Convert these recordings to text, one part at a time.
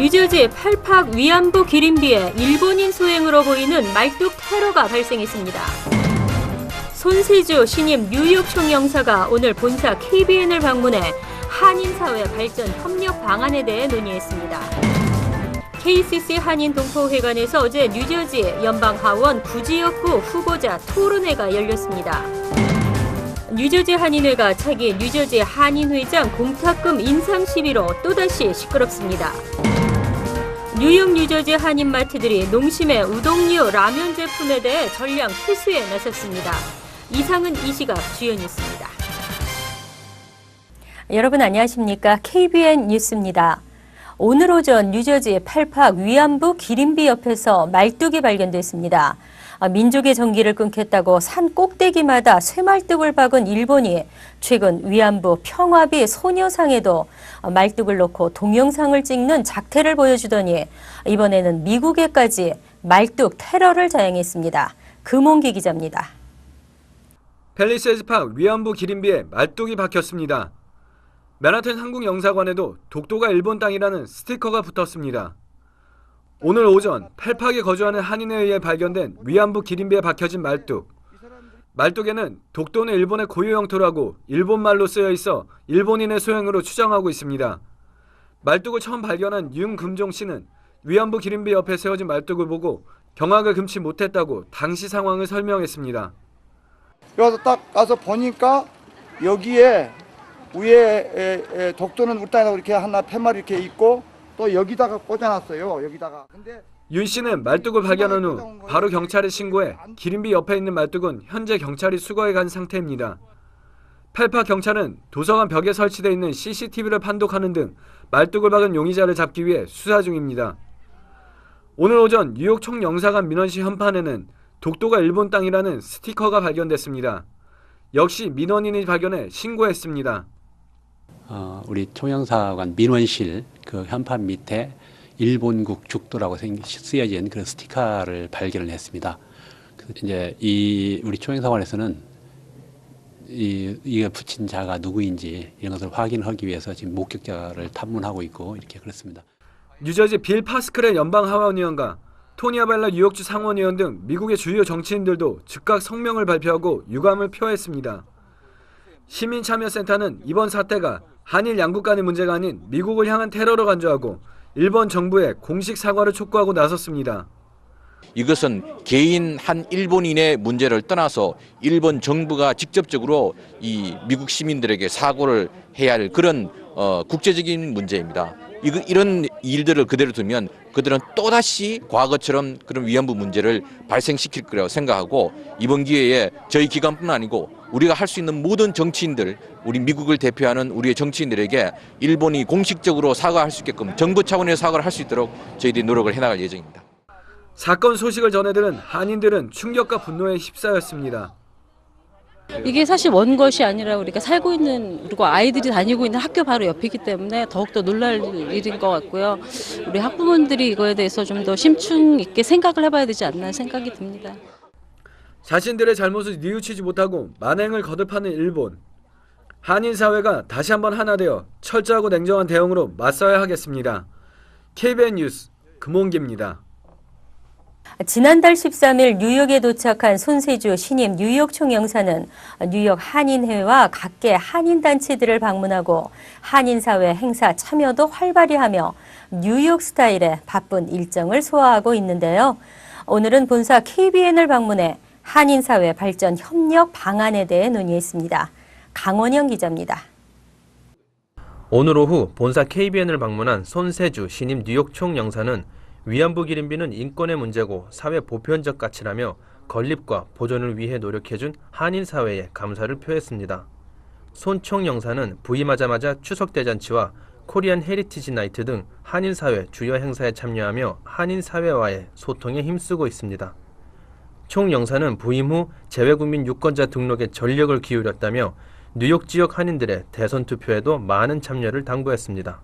뉴저지 팔팍 위안부 기린비에 일본인 소행으로 보이는 말뚝 테러가 발생했습니다. 손세주 신임 뉴욕 총영사가 오늘 본사 KBN을 방문해 한인사회 발전 협력 방안에 대해 논의했습니다. KCC 한인동포회관에서 어제 뉴저지 연방하원 구지역구 후보자 토론회가 열렸습니다. 뉴저지 한인회가 차기 뉴저지 한인회장 공탁금 인상 시위로 또다시 시끄럽습니다. 뉴욕 뉴저지 한인마트들이 농심의 우동류 라면 제품에 대해 전량 폐수에 나섰습니다. 이상은 이 시각 주요 뉴스입니다. 여러분 안녕하십니까? KBN 뉴스입니다. 오늘 오전 뉴저지 팔팍 위안부 기린비 옆에서 말뚝이 발견됐습니다. 민족의 전기를 끊겠다고 산 꼭대기마다 쇠말뚝을 박은 일본이 최근 위안부 평화비 소녀상에도 말뚝을 놓고 동영상을 찍는 작태를 보여주더니 이번에는 미국에까지 말뚝 테러를 자행했습니다. 금홍기 기자입니다. 팰리세이드팍 위안부 기린비에 말뚝이 박혔습니다. 맨하튼 한국영사관에도 독도가 일본 땅이라는 스티커가 붙었습니다. 오늘 오전 팔팍에 거주하는 한인에 의해 발견된 위안부 기린비에 박혀진 말뚝. 말뚝에는 독도는 일본의 고유 영토라고 일본말로 쓰여 있어 일본인의 소행으로 추정하고 있습니다. 말뚝을 처음 발견한 윤금종 씨는 위안부 기린비 옆에 세워진 말뚝을 보고 경악을 금치 못했다고 당시 상황을 설명했습니다. 그래서 딱 가서 보니까 여기에 위에 독도는 우리 땅이라고 이렇게 하나 팻말이 이렇게 있고 또 여기다가 꽂아놨어요. 여기다가. 근데 윤 씨는 말뚝을 발견한 후 바로 경찰에 신고해 기린비 옆에 있는 말뚝은 현재 경찰이 수거해 간 상태입니다. 팔팍 경찰은 도서관 벽에 설치되어 있는 CCTV를 판독하는 등 말뚝을 박은 용의자를 잡기 위해 수사 중입니다. 오늘 오전 뉴욕 총영사관 민원실 현판에는 독도가 일본 땅이라는 스티커가 발견됐습니다. 역시 민원인이 발견해 신고했습니다. 우리 총영사관 민원실 그 현판 밑에 일본국 죽도라고 쓰여진 그런 스티커를 발견을 했습니다. 이제 우리 총영사관에서는 이게 붙인 자가 누구인지 이런 것을 확인하기 위해서 지금 목격자를 탐문하고 있고 이렇게 그렇습니다. 뉴저지 빌 파스크레 연방 하원 의원과 토니 아벨라 뉴욕주 상원 의원 등 미국의 주요 정치인들도 즉각 성명을 발표하고 유감을 표했습니다. 시민참여센터는 이번 사태가 한일 양국 간의 문제가 아닌 미국을 향한 테러로 간주하고 일본 정부에 공식 사과를 촉구하고 나섰습니다. 이것은 개인 한 일본인의 문제를 떠나서 일본 정부가 직접적으로 이 미국 시민들에게 사과를 해야 할 그런 국제적인 문제입니다. 이런 일들을 그대로 두면 그들은 또다시 과거처럼 그런 위안부 문제를 발생시킬 거라고 생각하고 이번 기회에 저희 기관뿐 아니고 우리가 할 수 있는 모든 정치인들, 우리 미국을 대표하는 우리의 정치인들에게 일본이 공식적으로 사과할 수 있게끔 정부 차원의 사과를 할 수 있도록 저희들이 노력을 해나갈 예정입니다. 사건 소식을 전해들은 한인들은 충격과 분노에 휩싸였습니다. 이게 사실 먼 것이 아니라 우리가 살고 있는 그리고 아이들이 다니고 있는 학교 바로 옆이기 때문에 더욱더 놀랄 일인 것 같고요. 우리 학부모님들이 이거에 대해서 좀 더 심층 있게 생각을 해봐야 되지 않나 생각이 듭니다. 자신들의 잘못을 뉘우치지 못하고 만행을 거듭하는 일본. 한인 사회가 다시 한번 하나 되어 철저하고 냉정한 대응으로 맞서야 하겠습니다. KBN 뉴스 금홍기입니다. 지난달 13일 뉴욕에 도착한 손세주 신임 뉴욕 총영사는 뉴욕 한인회와 각계 한인단체들을 방문하고 한인사회 행사 참여도 활발히 하며 뉴욕 스타일의 바쁜 일정을 소화하고 있는데요. 오늘은 본사 KBN을 방문해 한인사회 발전 협력 방안에 대해 논의했습니다. 강원영 기자입니다. 오늘 오후 본사 KBN을 방문한 손세주 신임 뉴욕 총영사는 위안부 기린비는 인권의 문제고 사회 보편적 가치라며 건립과 보존을 위해 노력해준 한인사회에 감사를 표했습니다. 손 총영사는 부임하자마자 추석대잔치와 코리안 헤리티지 나이트 등 한인사회 주요 행사에 참여하며 한인사회와의 소통에 힘쓰고 있습니다. 총영사는 부임 후 재외국민 유권자 등록에 전력을 기울였다며 뉴욕 지역 한인들의 대선 투표에도 많은 참여를 당부했습니다.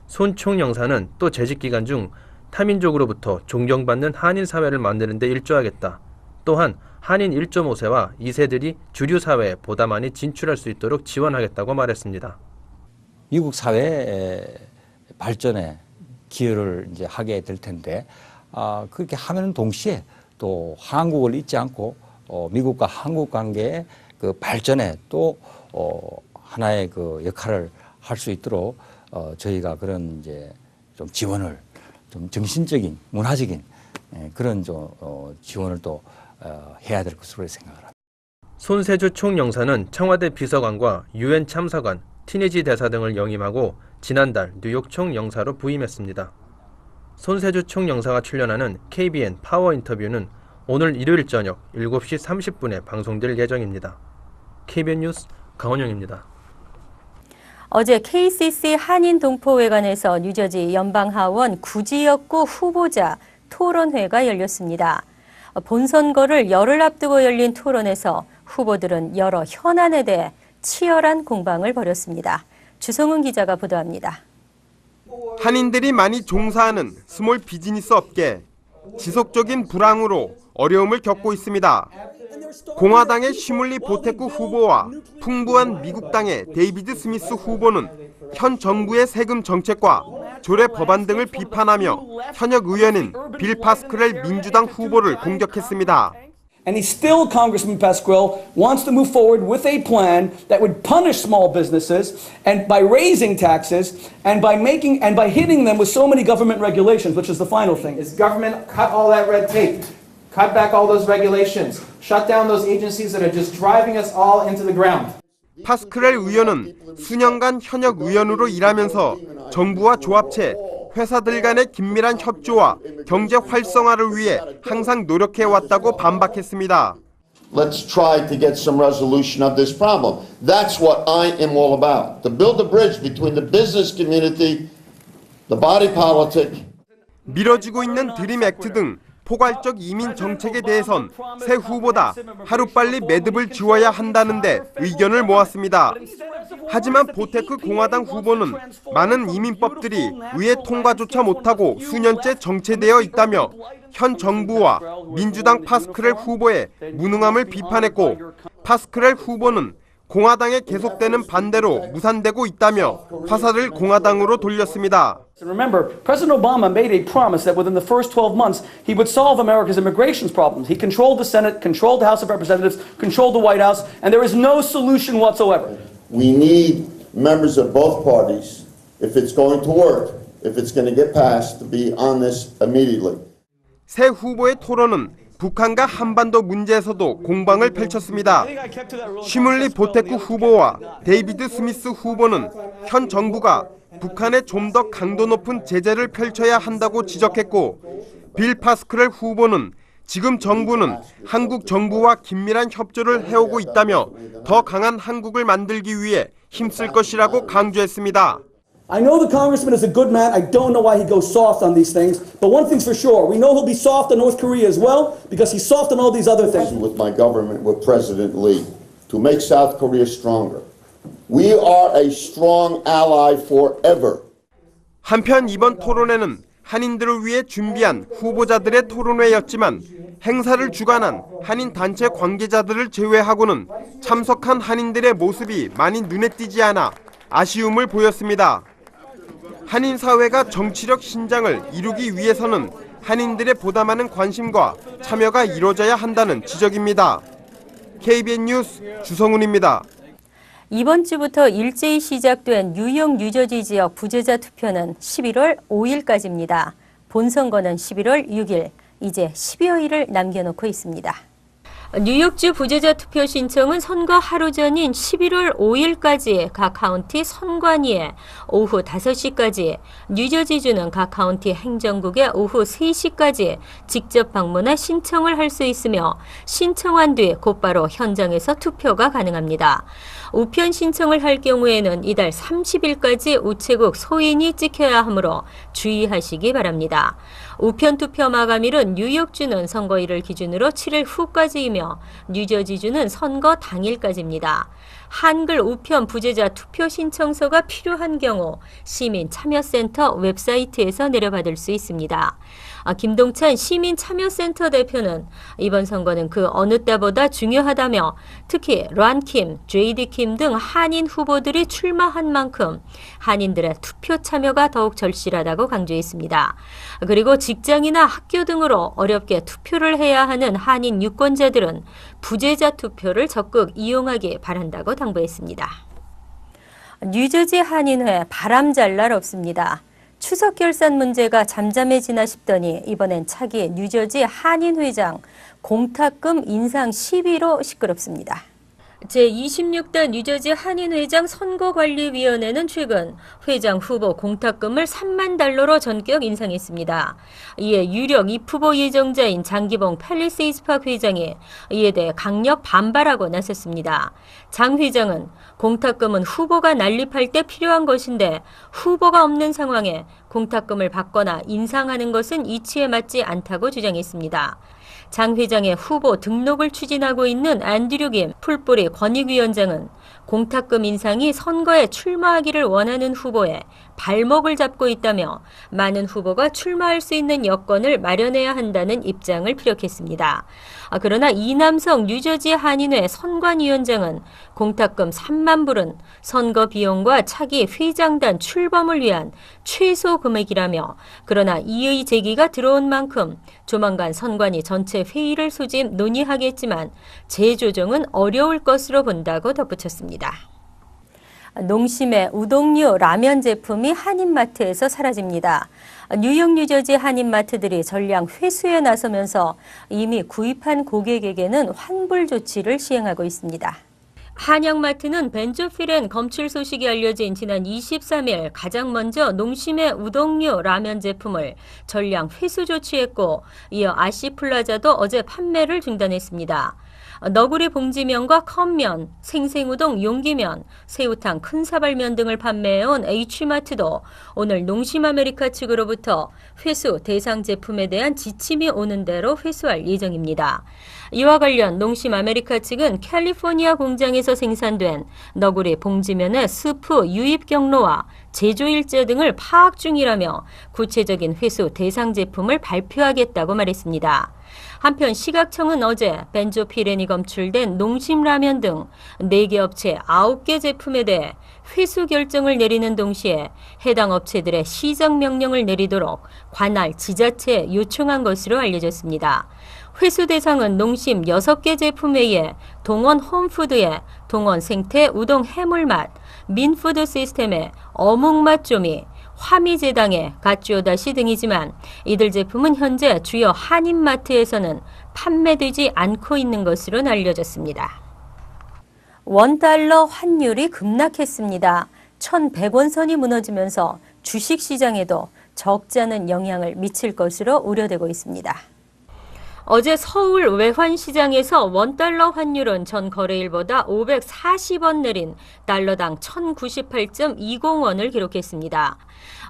손 총영사는 또 재직 기간 중 타민족으로부터 존경받는 한인 사회를 만드는 데 일조하겠다. 또한 한인 1.5세와 2세들이 주류 사회에 보다 많이 진출할 수 있도록 지원하겠다고 말했습니다. 미국 사회 발전에 기여를 이제 하게 될 텐데 그렇게 하는 동시에 또 한국을 잊지 않고 미국과 한국 관계의 그 발전에 또 하나의 그 역할을 할 수 있도록 저희가 그런 이제 좀 지원을 좀 정신적인 문화적인 그런 좀 지원을 또 해야 될 것으로 생각을 합니다. 손세주 총영사는 청와대 비서관과 유엔 참사관, 티니지 대사 등을 역임하고 지난달 뉴욕 총영사로 부임했습니다. 손세주 총영사가 출연하는 KBN 파워 인터뷰는 오늘 일요일 저녁 7시 30분에 방송될 예정입니다. KBN 뉴스 강원영입니다. 어제 KCC 한인동포회관에서 뉴저지 연방하원 구지역구 후보자 토론회가 열렸습니다. 본선거를 열흘 앞두고 열린 토론에서 후보들은 여러 현안에 대해 치열한 공방을 벌였습니다. 주성훈 기자가 보도합니다. 한인들이 많이 종사하는 스몰 비즈니스 업계, 지속적인 불황으로 어려움을 겪고 있습니다. 공화당의 시물리 보테쿠 후보와 풍부한 미국당의 데이비드 스미스 후보는 현 정부의 세금 정책과 조례 법안 등을 비판하며 현역 의원인 빌 파스크렐 민주당 후보를 공격했습니다. And still, Congressman Pasquale wants to move forward with a plan that would punish small businesses and by raising taxes and by hitting them with so many government regulations, which is the final thing. Is government cut all that red tape, cut back all those regulations, shut down those agencies that are just driving us all into the ground. 파스크렐 의원은 수년간 현역 의원으로 일하면서 정부와 조합체, 회사들 간의 긴밀한 협조와 경제 활성화를 위해 항상 노력해왔다고 반박했습니다. Let's try to get some resolution of this problem. That's what I am all about. To build a bridge between the business community, the body politic. 미뤄지고 있는 드림 액트 등 포괄적 이민 정책에 대해선 새 후보다 하루빨리 매듭을 지어야 한다는데 의견을 모았습니다. 하지만 보테크 공화당 후보는 많은 이민법들이 의회 통과조차 못하고 수년째 정체되어 있다며 현 정부와 민주당 파스크렐 후보의 무능함을 비판했고, 파스크렐 후보는 공화당에 계속되는 반대로 무산되고 있다며 화살을 공화당으로 돌렸습니다. Remember, President Obama made a promise that within the first 12 months he would solve America's immigration problems. He controlled the Senate, controlled the House of Representatives, controlled the White House, and there is no solution whatsoever. We need members of both parties, if it's going to work, if it's going to get passed, to be on this immediately. 새 후보의 토론은 북한과 한반도 문제에서도 공방을 펼쳤습니다. 시물리 보테쿠 후보와 데이비드 스미스 후보는 현 정부가 북한에 좀 더 강도 높은 제재를 펼쳐야 한다고 지적했고, 빌 파스크렐 후보는 지금 정부는 한국 정부와 긴밀한 협조를 해오고 있다며 더 강한 한국을 만들기 위해 힘쓸 것이라고 강조했습니다. I know the congressman is a good man. I don't know why he goes soft on these things. But one thing's for sure. We know he'll be soft on North Korea as well because he's soft on all these other things. With my government, with President Lee, to make South Korea stronger. We are a strong ally forever. 한편 이번 토론회는 한인들을 위해 준비한 후보자들의 토론회였지만 행사를 주관한 한인 단체 관계자들을 제외하고는 참석한 한인들의 모습이 많이 눈에 띄지 않아 아쉬움을 보였습니다. 한인 사회가 정치력 신장을 이루기 위해서는 한인들의 보다 많은 관심과 참여가 이루어져야 한다는 지적입니다. KBN 뉴스 주성훈입니다. 이번 주부터 일제히 시작된 뉴욕, 뉴저지 지역 부재자 투표는 11월 5일까지입니다. 본선거는 11월 6일, 이제 10여일을 남겨놓고 있습니다. 뉴욕주 부재자 투표 신청은 선거 하루 전인 11월 5일까지 각 카운티 선관위에 오후 5시까지, 뉴저지주는 각 카운티 행정국에 오후 3시까지 직접 방문해 신청을 할 수 있으며 신청한 뒤 곧바로 현장에서 투표가 가능합니다. 우편 신청을 할 경우에는 이달 30일까지 우체국 소인이 찍혀야 하므로 주의하시기 바랍니다. 우편 투표 마감일은 뉴욕주는 선거일을 기준으로 7일 후까지이며 뉴저지주는 선거 당일까지입니다. 한글 우편 부재자 투표 신청서가 필요한 경우 시민 참여센터 웹사이트에서 내려받을 수 있습니다. 김동찬 시민참여센터 대표는 이번 선거는 그 어느 때보다 중요하다며 특히 란킴, JD킴 등 한인 후보들이 출마한 만큼 한인들의 투표 참여가 더욱 절실하다고 강조했습니다. 그리고 직장이나 학교 등으로 어렵게 투표를 해야 하는 한인 유권자들은 부재자 투표를 적극 이용하기 바란다고 당부했습니다. 뉴저지 한인회 바람잘 날 없습니다. 추석 결산 문제가 잠잠해지나 싶더니 이번엔 차기 뉴저지 한인회장 공탁금 인상 시비로 시끄럽습니다. 제26대 뉴저지 한인회장 선거관리위원회는 최근 회장 후보 공탁금을 3만 달러로 전격 인상했습니다. 이에 유력 입후보 예정자인 장기봉 팰리세이스팍 회장이 이에 대해 강력 반발하고 나섰습니다. 장 회장은 공탁금은 후보가 난립할 때 필요한 것인데 후보가 없는 상황에 공탁금을 받거나 인상하는 것은 이치에 맞지 않다고 주장했습니다. 장 회장의 후보 등록을 추진하고 있는 앤드류 김 풀뿌리 권익위원장은 공탁금 인상이 선거에 출마하기를 원하는 후보의 발목을 잡고 있다며 많은 후보가 출마할 수 있는 여건을 마련해야 한다는 입장을 피력했습니다. 그러나 이남성 뉴저지 한인회 선관위원장은 공탁금 3만 불은 선거 비용과 차기 회장단 출범을 위한 최소 금액이라며 그러나 이의 제기가 들어온 만큼 조만간 선관위 전체 회의를 소집 논의하겠지만 재조정은 어려울 것으로 본다고 덧붙였습니다. 농심의 우동류 라면 제품이 한인마트에서 사라집니다. 뉴욕 뉴저지 한인마트들이 전량 회수에 나서면서 이미 구입한 고객에게는 환불 조치를 시행하고 있습니다. 한양마트는 벤조필엔 검출 소식이 알려진 지난 23일 가장 먼저 농심의 우동류 라면 제품을 전량 회수 조치했고 이어 아시플라자도 어제 판매를 중단했습니다. 너구리 봉지면과 컵면, 생생우동 용기면, 새우탕 큰사발면 등을 판매해온 H마트도 오늘 농심 아메리카 측으로부터 회수 대상 제품에 대한 지침이 오는 대로 회수할 예정입니다. 이와 관련 농심 아메리카 측은 캘리포니아 공장에서 생산된 너구리 봉지면의 스프 유입 경로와 제조 일자 등을 파악 중이라며 구체적인 회수 대상 제품을 발표하겠다고 말했습니다. 한편 시각청은 어제 벤조피렌이 검출된 농심라면 등 4개 업체 9개 제품에 대해 회수 결정을 내리는 동시에 해당 업체들의 시정 명령을 내리도록 관할 지자체에 요청한 것으로 알려졌습니다. 회수 대상은 농심 6개 제품 외에 동원 홈푸드의 동원 생태 우동 해물맛, 민푸드 시스템의 어묵맛 조미, 화미제당의 갓주오다시 등이지만 이들 제품은 현재 주요 한인마트에서는 판매되지 않고 있는 것으로 알려졌습니다. 원달러 환율이 급락했습니다. 1,100원 선이 무너지면서 주식시장에도 적지 않은 영향을 미칠 것으로 우려되고 있습니다. 어제 서울 외환시장에서 원달러 환율은 전 거래일보다 540원 내린 달러당 1,098.20원을 기록했습니다.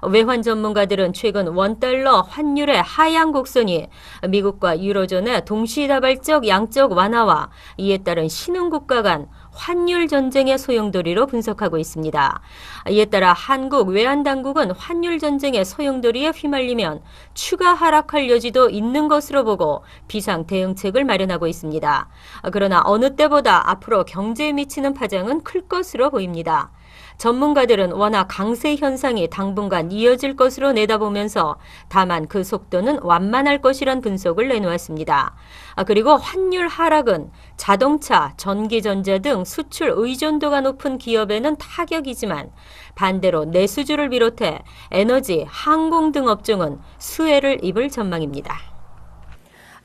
외환 전문가들은 최근 원달러 환율의 하향 곡선이 미국과 유로존의 동시다발적 양적 완화와 이에 따른 신흥국가 간 환율 전쟁의 소용돌이로 분석하고 있습니다. 이에 따라 한국 외환당국은 환율 전쟁의 소용돌이에 휘말리면 추가 하락할 여지도 있는 것으로 보고 비상 대응책을 마련하고 있습니다. 그러나 어느 때보다 앞으로 경제에 미치는 파장은 클 것으로 보입니다. 전문가들은 워낙 강세 현상이 당분간 이어질 것으로 내다보면서 다만 그 속도는 완만할 것이란 분석을 내놓았습니다. 그리고 환율 하락은 자동차, 전기전자 등 수출 의존도가 높은 기업에는 타격이지만 반대로 내수주를 비롯해 에너지, 항공 등 업종은 수혜를 입을 전망입니다.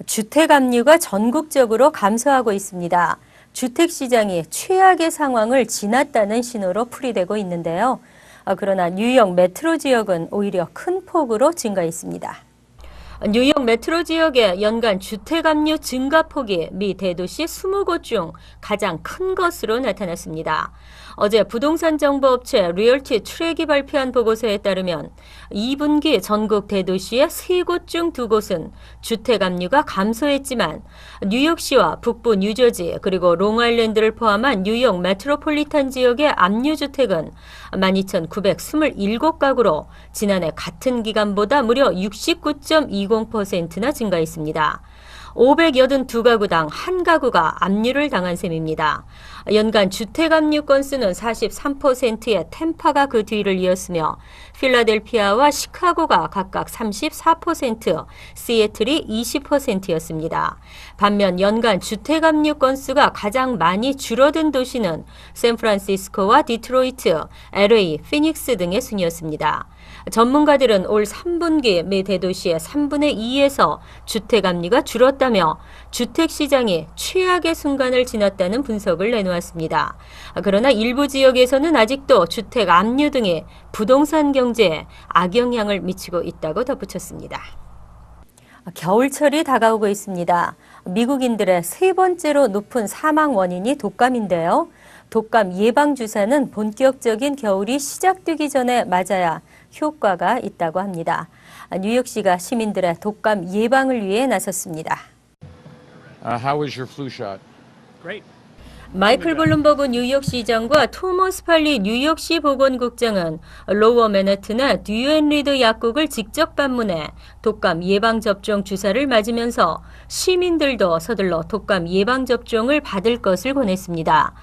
주택 압류가 전국적으로 감소하고 있습니다. 주택시장이 최악의 상황을 지났다는 신호로 풀이되고 있는데요. 그러나 뉴욕 메트로 지역은 오히려 큰 폭으로 증가했습니다. 뉴욕 메트로 지역의 연간 주택 압류 증가폭이 미 대도시 20곳 중 가장 큰 것으로 나타났습니다. 어제 부동산 정보업체 리얼티 트랙이 발표한 보고서에 따르면 2분기 전국 대도시의 3곳 중 2곳은 주택 압류가 감소했지만 뉴욕시와 북부 뉴저지 그리고 롱아일랜드를 포함한 뉴욕 메트로폴리탄 지역의 압류주택은 12,927가구로 지난해 같은 기간보다 무려 69.20%나 증가했습니다. 582가구당 1가구가 압류를 당한 셈입니다. 연간 주택 압류 건수는 43%의 템파가 그 뒤를 이었으며 필라델피아와 시카고가 각각 34%, 시애틀이 20%였습니다. 반면 연간 주택 압류 건수가 가장 많이 줄어든 도시는 샌프란시스코와 디트로이트, LA, 피닉스 등의 순이었습니다. 전문가들은 올 3분기 매 대도시의 3분의 2에서 주택 압류가 줄었다며 주택 시장이 최악의 순간을 지났다는 분석을 내놓았습니다. 그러나 일부 지역에서는 아직도 주택 압류 등의 부동산 경제에 악영향을 미치고 있다고 덧붙였습니다. 겨울철이 다가오고 있습니다. 미국인들의 3번째로 높은 사망 원인이 독감인데요. 독감 예방 주사는 본격적인 겨울이 시작되기 전에 맞아야 효과가 있다고 합니다. 뉴욕시가 시민들의 독감 예방을 위해 나섰습니다. How was your flu shot? Great. 마이클 블룸버그 뉴욕시장과 토머스 팔리 뉴욕시 보건국장은 로워 맨해튼의 듀앤 리드 약국을 직접 방문해 독감 예방접종 주사를 맞으면서 시민들도 서둘러 독감 예방접종을 받을 것을 권했습니다.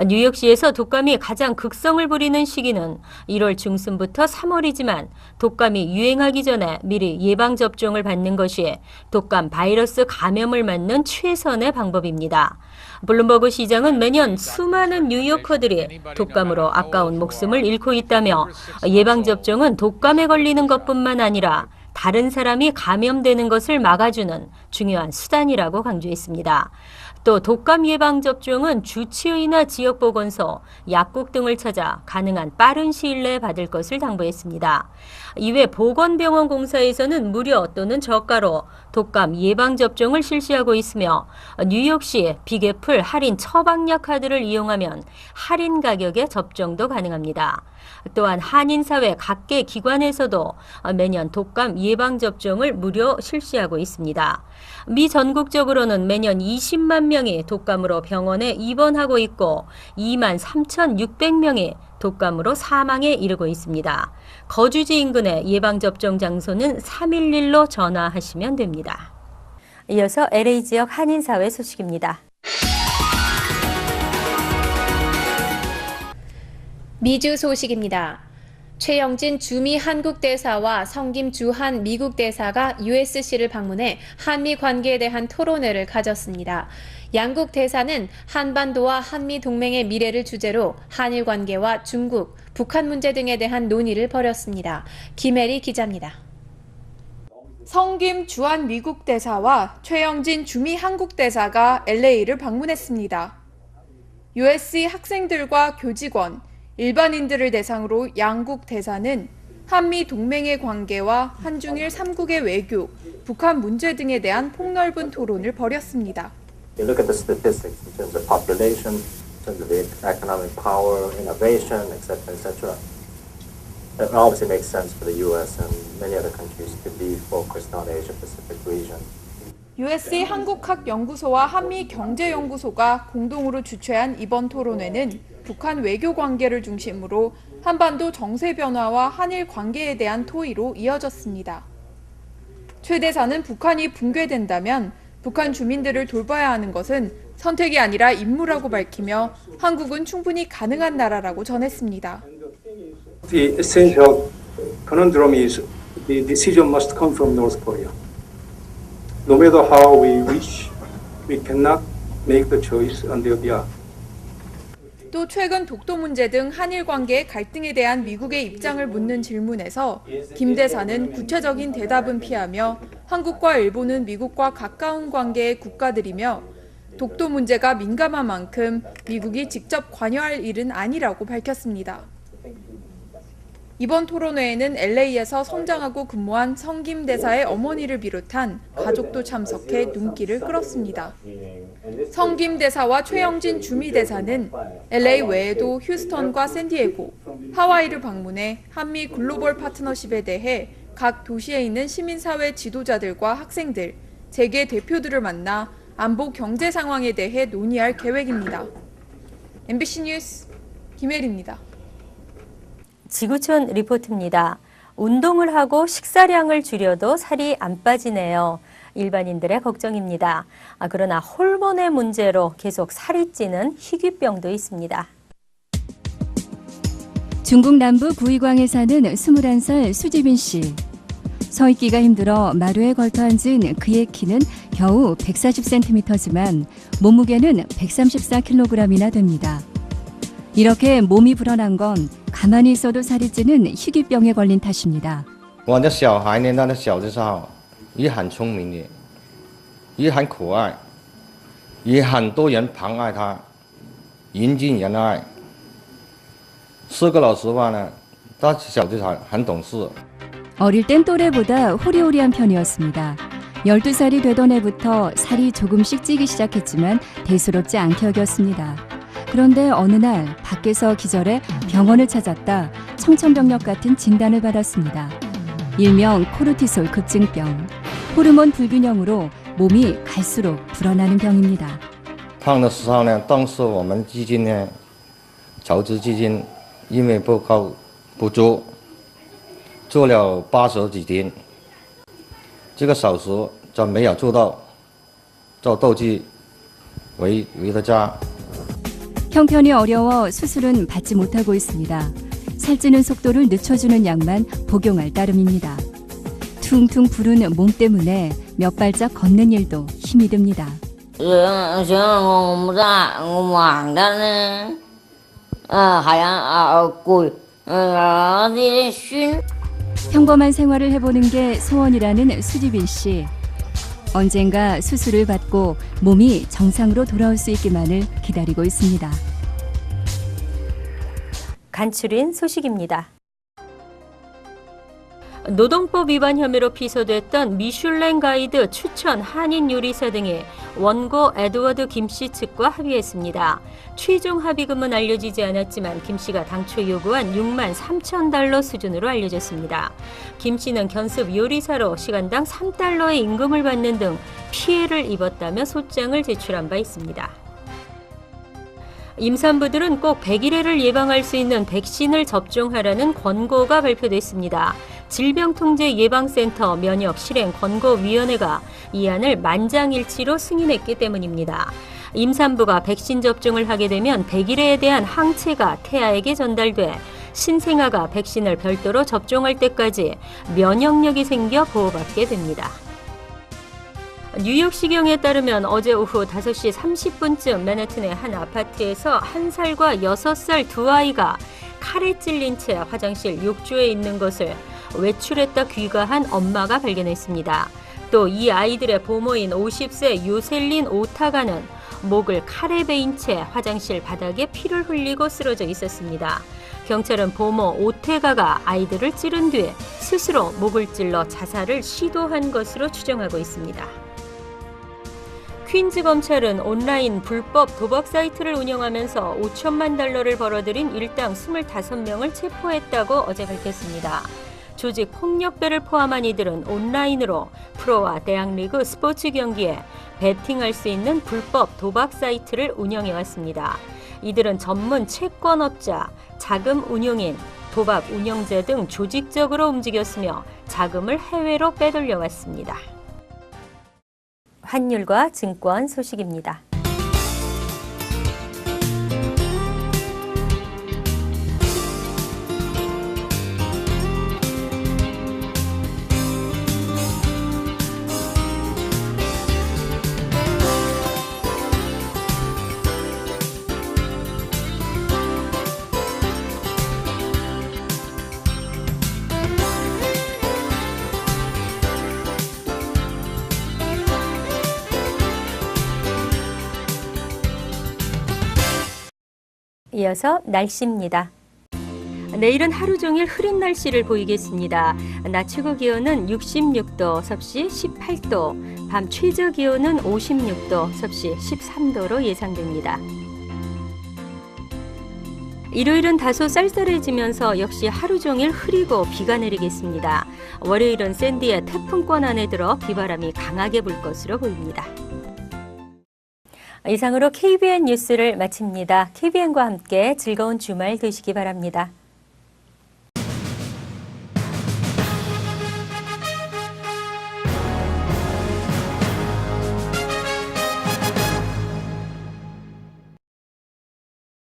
뉴욕시에서 독감이 가장 극성을 부리는 시기는 1월 중순부터 3월이지만 독감이 유행하기 전에 미리 예방접종을 받는 것이 독감 바이러스 감염을 막는 최선의 방법입니다. 블룸버그 시장은 매년 수많은 뉴요커들이 독감으로 아까운 목숨을 잃고 있다며 예방접종은 독감에 걸리는 것뿐만 아니라 다른 사람이 감염되는 것을 막아주는 중요한 수단이라고 강조했습니다. 또 독감 예방접종은 주치의나 지역보건소, 약국 등을 찾아 가능한 빠른 시일 내에 받을 것을 당부했습니다. 이외 보건병원공사에서는 무료 또는 저가로 독감 예방접종을 실시하고 있으며 뉴욕시 빅애플 할인 처방약 카드를 이용하면 할인 가격에 접종도 가능합니다. 또한 한인사회 각계 기관에서도 매년 독감 예방접종을 무료 실시하고 있습니다. 미 전국적으로는 매년 20만 명이 독감으로 병원에 입원하고 있고 23,600명이 독감으로 사망에 이르고 있습니다. 거주지 인근의 예방접종 장소는 311로 전화하시면 됩니다. 이어서 LA 지역 한인사회 소식입니다. 미주 소식입니다. 최영진 주미 한국 대사와 성김 주한 미국 대사가 USC를 방문해 한미 관계에 대한 토론회를 가졌습니다. 양국 대사는 한반도와 한미 동맹의 미래를 주제로 한일 관계와 중국, 북한 문제 등에 대한 논의를 벌였습니다. 김혜리 기자입니다. 성김 주한 미국 대사와 최영진 주미 한국 대사가 LA를 방문했습니다. USC 학생들과 교직원, 일반인들을 대상으로 양국 대사는 한미 동맹의 관계와 한중일 3국의 외교, 북한 문제 등에 대한 폭넓은 토론을 벌였습니다. You look at the statistics in terms of population, in terms of the economic power, innovation, etc. It obviously makes sense for the U.S. and many other countries to be focused on the Asia-Pacific region. USC 한국학연구소와 한미경제연구소가 공동으로 주최한 이번 토론회는 북한 외교 관계를 중심으로 한반도 정세 변화와 한일 관계에 대한 토의로 이어졌습니다. 최 대사는 북한이 붕괴된다면 북한 주민들을 돌봐야 하는 것은 선택이 아니라 임무라고 밝히며 한국은 충분히 가능한 나라라고 전했습니다. The essential conundrum is the decision must come from North Korea. No matter how we wish, we cannot make the choice on their behalf. 또 최근 독도 문제 등 한일 관계의 갈등에 대한 미국의 입장을 묻는 질문에서 김 대사는 구체적인 대답은 피하며 한국과 일본은 미국과 가까운 관계의 국가들이며 독도 문제가 민감한 만큼 미국이 직접 관여할 일은 아니라고 밝혔습니다. 이번 토론회에는 LA에서 성장하고 근무한 성김 대사의 어머니를 비롯한 가족도 참석해 눈길을 끌었습니다. 성김 대사와 최영진 주미 대사는 LA 외에도 휴스턴과 샌디에고, 하와이를 방문해 한미 글로벌 파트너십에 대해 각 도시에 있는 시민사회 지도자들과 학생들, 재계 대표들을 만나 안보 경제 상황에 대해 논의할 계획입니다. MBC 뉴스 김혜리입니다. 지구촌 리포트입니다. 운동을 하고 식사량을 줄여도 살이 안 빠지네요. 일반인들의 걱정입니다. 그러나 호르몬의 문제로 계속 살이 찌는 희귀병도 있습니다. 중국 남부 구이광에 사는 21살 수지빈 씨. 서 있기가 힘들어 마루에 걸터 앉은 그의 키는 겨우 140cm지만 몸무게는 134kg이나 됩니다. 이렇게 몸이 불어난 건 가만히 있어도 살이 찌는 희귀병에 걸린 탓입니다. 我的小孩呢，他的小的时候也很聪明的，也很可爱，也很多人疼爱他，人见人爱。说个老实话呢，他小的时候很懂事。 어릴 땐 또래보다 호리호리한 편이었습니다. 12살이 되던 해부터 살이 조금씩 찌기 시작했지만 대수롭지 않게 여겼습니다. 그런데 어느 날 밖에서 기절해 병원을 찾았다 청천벽력 같은 진단을 받았습니다. 일명 코르티솔 급증병, 호르몬 불균형으로 몸이 갈수록 불어나는 병입니다. 胖的时候呢，当时我们基金呢，筹资基金因为不够不足，做了80几天，这个手术就没有做到，就斗志回了家。 형편이 어려워 수술은 받지 못하고 있습니다. 살찌는 속도를 늦춰주는 약만 복용할 따름입니다. 퉁퉁 부른 몸 때문에 몇 발짝 걷는 일도 힘이 듭니다. 평범한 생활을 해보는 게 소원이라는 수지빈 씨. 언젠가 수술을 받고 몸이 정상으로 돌아올 수 있기만을 기다리고 있습니다. 간추린 소식입니다. 노동법 위반 혐의로 피소됐던 미슐랭 가이드 추천 한인 요리사 등이 원고 에드워드 김 씨 측과 합의했습니다. 최종 합의금은 알려지지 않았지만 김 씨가 당초 요구한 6만 3천 달러 수준으로 알려졌습니다. 김 씨는 견습 요리사로 시간당 3달러의 임금을 받는 등 피해를 입었다며 소장을 제출한 바 있습니다. 임산부들은 꼭 백일해를 예방할 수 있는 백신을 접종하라는 권고가 발표됐습니다. 질병통제예방센터 면역실행권고위원회가 이 안을 만장일치로 승인했기 때문입니다. 임산부가 백신 접종을 하게 되면 백일해에 대한 항체가 태아에게 전달돼 신생아가 백신을 별도로 접종할 때까지 면역력이 생겨 보호받게 됩니다. 뉴욕시경에 따르면 어제 오후 5시 30분쯤 맨해튼의 한 아파트에서 1살과 6살 두 아이가 칼에 찔린 채 화장실 욕조에 있는 것을 외출했다 귀가한 엄마가 발견했습니다. 또 이 아이들의 보모인 50세 요셀린 오타가는 목을 칼에 베인 채 화장실 바닥에 피를 흘리고 쓰러져 있었습니다. 경찰은 보모 오테가가 아이들을 찌른 뒤에 스스로 목을 찔러 자살을 시도한 것으로 추정하고 있습니다. 퀸즈 검찰은 온라인 불법 도박 사이트를 운영하면서 5천만 달러를 벌어들인 일당 25명을 체포했다고 어제 밝혔습니다. 조직 폭력배를 포함한 이들은 온라인으로 프로와 대학리그 스포츠 경기에 베팅할 수 있는 불법 도박 사이트를 운영해왔습니다. 이들은 전문 채권업자, 자금 운용인, 도박 운영자 등 조직적으로 움직였으며 자금을 해외로 빼돌려왔습니다. 환율과 증권 소식입니다. 이어서 날씨입니다. 내일은 하루 종일 흐린 날씨를 보이겠습니다. 낮 최고 기온은 66도, 섭씨 18도, 밤 최저 기온은 56도, 섭씨 13도로 예상됩니다. 일요일은 다소 쌀쌀해지면서 역시 하루 종일 흐리고 비가 내리겠습니다. 월요일은 샌디의 태풍권 안에 들어 비바람이 강하게 불 것으로 보입니다. 이상으로 KBN 뉴스를 마칩니다. KBN과 함께 즐거운 주말 되시기 바랍니다.